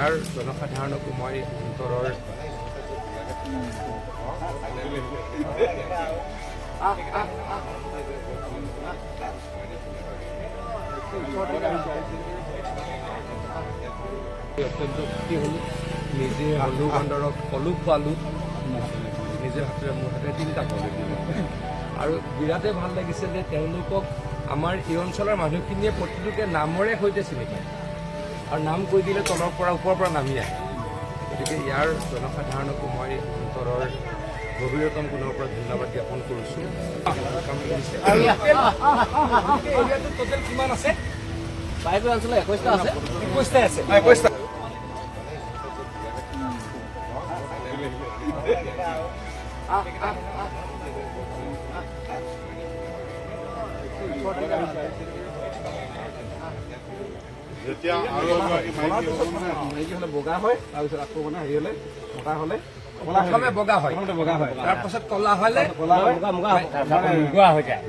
আৰু জনসাধাৰণকো মই অন্তৰৰ অত্যন্ত সুখী হ'লো নিজে বন্ধু বান্ধৱক কলো খোৱালো নিজে হাতেৰে মোৰ হাতে 3টা কল আৰু বিৰাটে ভাল লাগিছে যে তেওঁলোকক আমাৰ এই অঞ্চলৰ মানুহখিনিয়ে প্ৰতিটোকে নামৰে সৈতে চিনি পায় আৰু নাম কৈ দিলে তলৰ পৰা ওপৰৰ পৰা নামি আহে গতিকে ইয়াৰ জনসাধাৰণকো মই অন্তৰৰ গভীৰতম কোণৰ পৰা ধন্যবাদ জ্ঞাপন কৰিছোঁ টোটেল কিমান আছে বাইদেউ অঞ্চলত 21টা আছে 21টা আছে 21টা যেতিয়া আৰু মাইকী হলে বগা হয় তাৰপিছত আকৌ মানে হেৰি হলে মতা হলে প্ৰথমে বগা হয় বগা হয় তাৰপাছত কলা হলে কলা হয় মুগা হৈ যায়